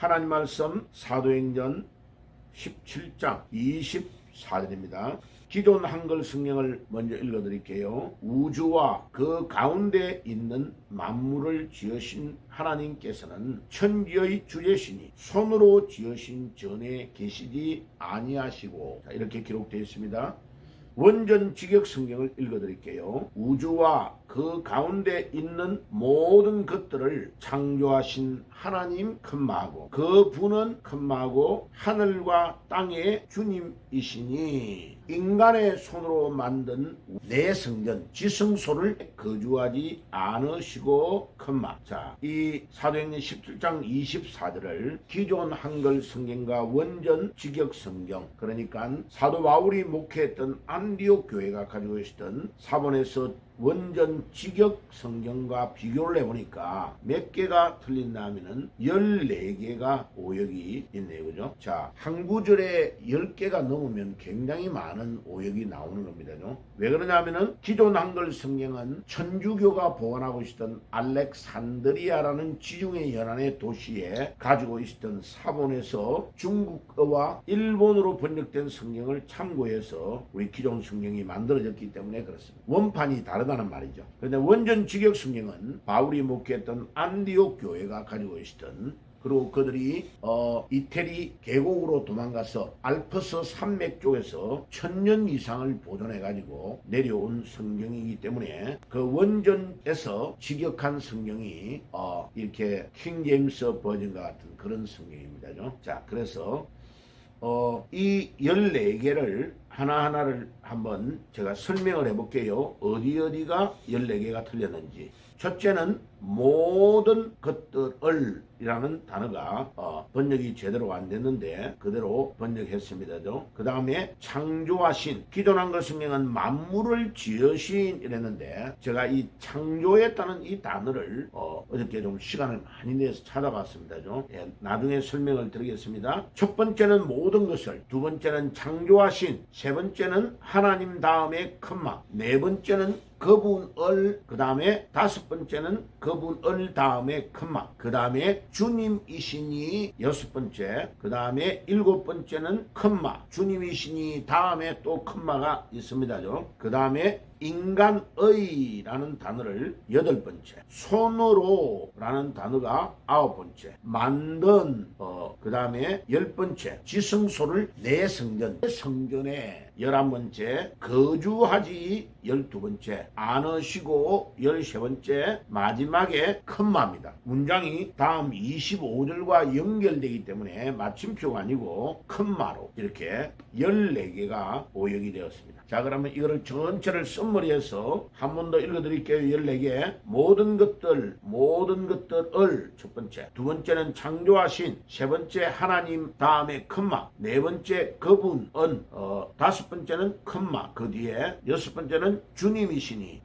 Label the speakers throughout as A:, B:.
A: 하나님 말씀 사도행전 17장 24절입니다. 기존 한글 성경을 먼저 읽어드릴게요. 우주와 그 가운데 있는 만물을 지으신 하나님께서는 천지의 주제시니 손으로 지으신 전에 계시지 아니하시고, 이렇게 기록되어 있습니다. 원전 직역 성경을 읽어드릴게요. 우주와 그 가운데 있는 모든 것들을 창조하신 하나님 큰마고, 그 분은 큰마고 하늘과 땅의 주님이시니 인간의 손으로 만든 내 성전 지성소를 거주하지 않으시고 큰마. 자, 이 사도행전 17장 24절을 기존 한글 성경과 원전 직역 성경, 그러니까 사도 바울이 목회했던 안디옥 교회가 가지고 있었던 사본에서 원전 직역 성경과 비교를 해보니까 몇 개가 틀린다 하면은 14개가 오역이 있네요. 그죠? 자, 한 구절에 10개가 넘으면 굉장히 많은 오역이 나오는 겁니다. 왜 그러냐 하면은 기존 한글 성경은 천주교가 보관하고 있었던 알렉산드리아라는 지중해 연안의 도시에 가지고 있었던 사본에서 중국어와 일본어로 번역된 성경을 참고해서 우리 기존 성경이 만들어졌기 때문에 그렇습니다. 원판이 다르다는 말이죠. 그런데 원전 직역 성경은 바울이 목회했던 안디옥 교회가 가지고 있었던, 그리고 그들이 이태리 계곡으로 도망가서 알프스 산맥 쪽에서 1000년 이상을 보존해가지고 내려온 성경이기 때문에 그 원전에서 직역한 성경이 이렇게 킹 제임스 버전과 같은 그런 성경입니다. 자, 그래서 이 14개를 하나하나를 한번 제가 설명을 해볼게요. 어디가 14개가 틀렸는지. 첫째는 모든 것들을 이라는 단어가 번역이 제대로 안 됐는데 그대로 번역했습니다. 그 다음에 창조하신, 기존 한글 성경은 만물을 지으신 이랬는데 제가 이 창조했다는 이 단어를 어저께 좀 시간을 많이 내서 찾아봤습니다. 예, 나중에 설명을 드리겠습니다. 첫 번째는 모든 것을, 두 번째는 창조하신, 세 번째는 하나님 다음에 큰마, 네 번째는 그분을, 그 다음에 다섯 번째는 그분을 다음에 큰마, 그 다음에 주님이시니 여섯 번째, 그 다음에 일곱 번째는 큰마, 주님이시니 다음에 또 큰마가 있습니다. 그 다음에 인간의라는 단어를 여덟 번째, 손으로라는 단어가 아홉 번째, 만든 그 다음에 열 번째, 지성소를 내 성전, 성전에 11번째, 거주하지 12번째, 안으시고 13번째, 마지막에 큰마입니다. 문장이 다음 25절과 연결되기 때문에 마침표가 아니고 큰마로 이렇게 14개가 오역이 되었습니다. 자, 그러면 이거를 전체를 썸머리해서 한 번 더 읽어드릴게요. 14개. 모든 것들을 첫 번째, 두 번째는 창조하신, 세 번째 하나님 다음에 큰마, 네 번째 그분은, 다섯 번째는 큰마, 그 뒤에 여섯 번째는 주님이시니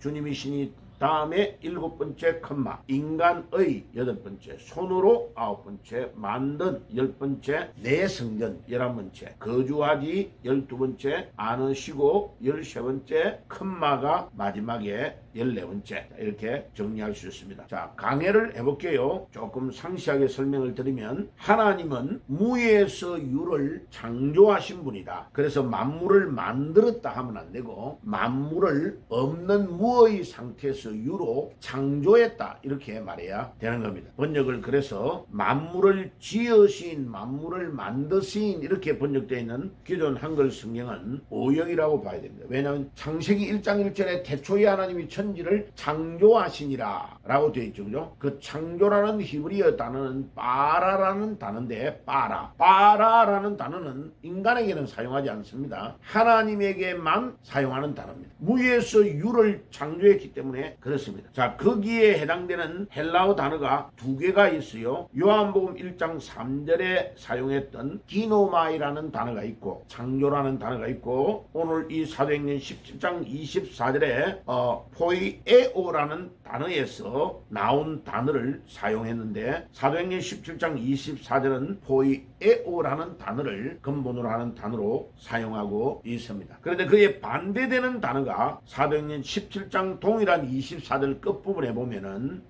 A: 다음에 일곱 번째 큰마, 인간의 여덟 번째, 손으로 아홉 번째, 만든 열 번째, 내 성전 11번째, 거주하지 12번째, 안으시고 13번째, 큰마가 마지막에 14번째. 이렇게 정리할 수 있습니다. 자, 강해를 해볼게요. 조금 상세하게 설명을 드리면, 하나님은 무에서 유를 창조하신 분이다. 그래서 만물을 만들었다 하면 안 되고, 만물을 없는 무의 상태에서 유로 창조했다, 이렇게 말해야 되는 겁니다. 번역을 그래서 만물을 지으신, 만물을 만드신 이렇게 번역되어 있는 기존 한글 성경은 오역이라고 봐야 됩니다. 왜냐하면 창세기 1장 1절에 태초에 하나님이 천지를 창조하시니라 라고 되어 있죠. 그죠? 그 창조라는 히브리어 단어는 빠라라는 단어인데, 빠라라는 단어는 인간에게는 사용하지 않습니다. 하나님에게만 사용하는 단어입니다. 무에서 유를 창조했기 때문에 그렇습니다. 자, 거기에 해당되는 헬라어 단어가 두 개가 있어요. 요한복음 1장 3절에 사용했던 기노마이라는 단어가 있고, 창조라는 단어가 있고, 오늘 이 사도행전 17장 24절에 포이에오라는 단어에서 나온 단어를 사용했는데, 사도행전 17장 24절은 포이에오라는 단어를 근본으로 하는 단어로 사용하고 있습니다. 그런데 그에 반대되는 단어가 사도행전 17장 동일한 24절 끝부분에 보면은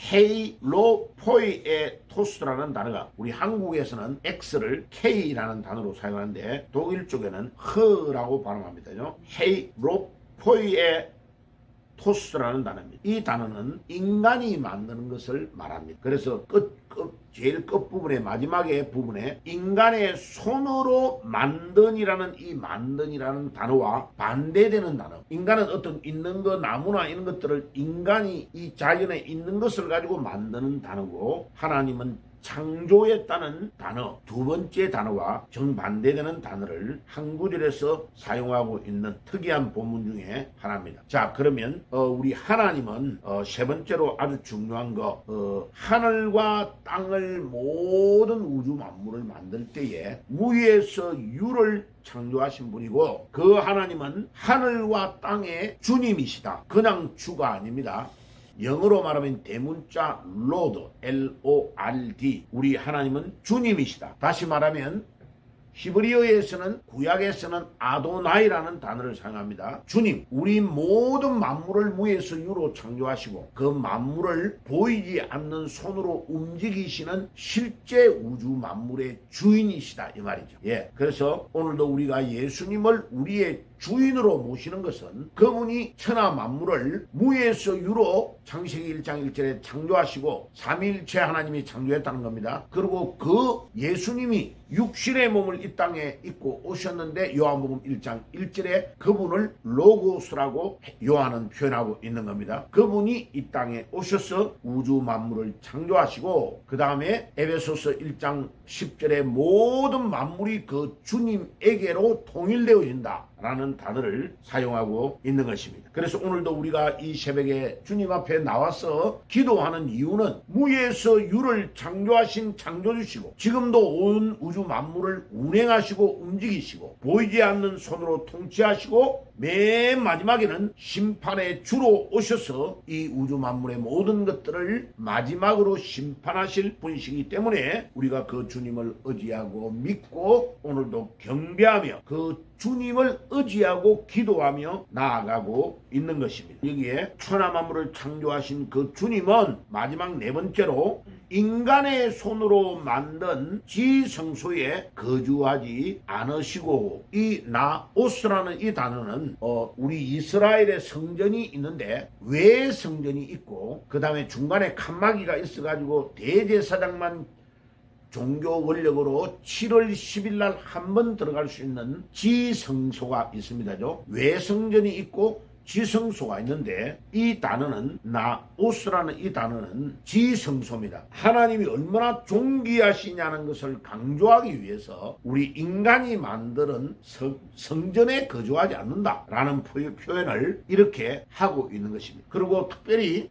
A: 헤이로포이에토스라는 단어가 우리 한국에서는 X를 K라는 단어로 사용하는데 독일 쪽에는 흐라고 발음합니다. 헤이로포이에 토스라는 단어입니다. 이 단어는 인간이 만드는 것을 말합니다. 그래서 제일 끝부분에 마지막에 부분에 인간의 손으로 만든이라는 이 만든이라는 단어와 반대되는 단어. 인간은 어떤 있는 거 나무나 이런 것들을 인간이 이 자연에 있는 것을 가지고 만드는 단어고 하나님은 창조했다는 단어 두 번째 단어와 정반대되는 단어를 한 구절에서 사용하고 있는 특이한 본문 중에 하나입니다. 자, 그러면 우리 하나님은 세 번째로 아주 중요한 거 하늘과 땅을 모든 우주 만물을 만들 때에 무에서 유를 창조하신 분이고 그 하나님은 하늘과 땅의 주님이시다. 그냥 주가 아닙니다. 영어로 말하면 대문자 Lord, L-O-R-D. 우리 하나님은 주님이시다. 다시 말하면 히브리어에서는 구약에서는 아도나이라는 단어를 사용합니다. 주님, 우리 모든 만물을 무에서 유로 창조하시고 그 만물을 보이지 않는 손으로 움직이시는 실제 우주 만물의 주인이시다 이 말이죠. 그래서 오늘도 우리가 예수님을 우리의 주인으로 모시는 것은 그분이 천하 만물을 무에서 유로 창세기 1장 1절에 창조하시고 삼위일체 하나님이 창조했다는 겁니다. 그리고 그 예수님이 육신의 몸을 이 땅에 입고 오셨는데 요한복음 1장 1절에 그분을 로고스라고 요한은 표현하고 있는 겁니다. 그분이 이 땅에 오셔서 우주 만물을 창조하시고 그 다음에 에베소서 1장 10절에 모든 만물이 그 주님에게로 통일되어진다 라는 단어를 사용하고 있는 것입니다. 그래서 오늘도 우리가 이 새벽에 주님 앞에 나와서 기도하는 이유는 무에서 유를 창조하신 창조주시고 지금도 온 우주 만물을 운행하시고 움직이시고 보이지 않는 손으로 통치하시고 맨 마지막에는 심판의 주로 오셔서 이 우주 만물의 모든 것들을 마지막으로 심판하실 분이시기 때문에 우리가 그 주님을 의지하고 믿고 오늘도 경배하며 그 주님을 의지하고 기도하며 나아가고 있는 것입니다. 여기에 천하 만물을 창조하신 그 주님은 마지막 네 번째로 인간의 손으로 만든 지성소에 거주하지 않으시고 이 나오스라는 이 단어는 우리 이스라엘의 성전이 있는데 왜 성전이 있고 그 다음에 중간에 칸막이가 있어가지고 대제사장만 종교 권력으로 7월 10일 날 한 번 들어갈 수 있는 지성소가 있습니다죠. 외성전이 있고 지성소가 있는데 이 단어는 나오스라는 이 단어는 지성소입니다. 하나님이 얼마나 존귀하시냐는 것을 강조하기 위해서 우리 인간이 만드는 성전에 거주하지 않는다라는 표현을 이렇게 하고 있는 것입니다. 그리고 특별히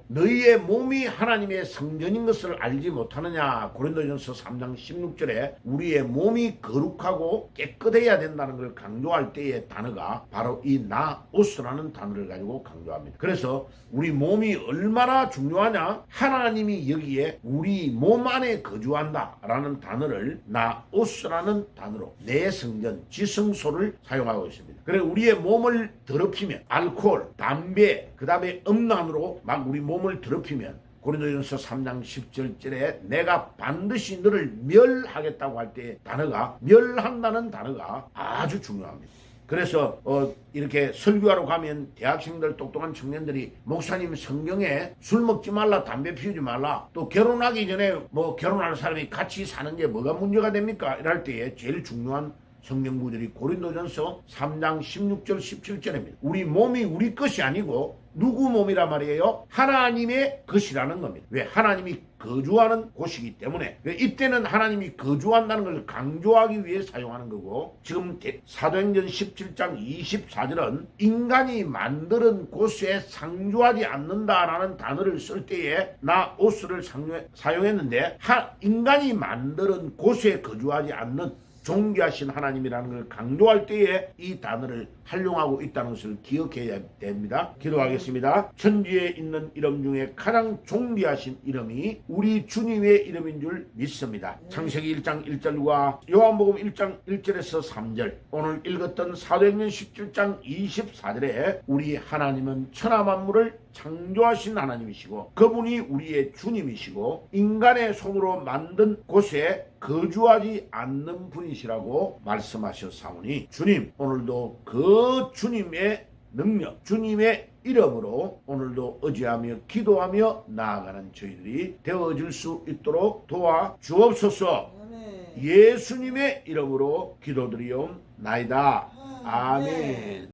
A: 너희의 몸이 하나님의 성전인 것을 알지 못하느냐 고린도전서 3장 16절에 우리의 몸이 거룩하고 깨끗해야 된다는 걸 강조할 때의 단어가 바로 이 나오스라는 단어를 가지고 강조합니다. 그래서 우리 몸이 얼마나 중요하냐 하나님이 여기에 우리 몸 안에 거주한다라는 단어를 나오스라는 단어로 내 성전 지성소를 사용하고 있습니다. 그래서 우리의 몸을 더럽히면 알코올, 담배, 그 다음에 음란으로 막 우리 몸을 더럽히면 고린도전서 3장 10절에 내가 반드시 너를 멸하겠다고 할 때 단어가 멸한다는 단어가 아주 중요합니다. 그래서 이렇게 설교하러 가면 대학생들 똑똑한 청년들이 목사님 성경에 술 먹지 말라 담배 피우지 말라 또 결혼하기 전에 뭐 결혼할 사람이 같이 사는 게 뭐가 문제가 됩니까? 이럴 때에 제일 중요한 성경 구절이 고린도전서 3장 16절 17절입니다. 우리 몸이 우리 것이 아니고 누구 몸이란 말이에요? 하나님의 것이라는 겁니다. 왜? 하나님이 거주하는 곳이기 때문에 이때는 하나님이 거주한다는 것을 강조하기 위해 사용하는 거고 지금 사도행전 17장 24절은 인간이 만드는 곳에 상주하지 않는다라는 단어를 쓸 때에 나오스를 사용했는데 인간이 만드는 곳에 거주하지 않는 존귀하신 하나님이라는 걸 강조할 때에 이 단어를 활용하고 있다는 것을 기억해야 됩니다. 기도하겠습니다. 천지에 있는 이름 중에 가장 존귀하신 이름이 우리 주님의 이름인 줄 믿습니다. 창세기 1장 1절과 요한복음 1장 1절에서 3절 오늘 읽었던 사도행전 17장 24절에 우리 하나님은 천하 만물을 창조하신 하나님이시고 그분이 우리의 주님이시고 인간의 손으로 만든 곳에 거주하지 않는 분이시라고 말씀하셨사오니 주님 오늘도 그 주님의 능력 주님의 이름으로 오늘도 의지하며 기도하며 나아가는 저희들이 되어줄 수 있도록 도와주옵소서. 예수님의 이름으로 기도드리옵나이다. 아멘.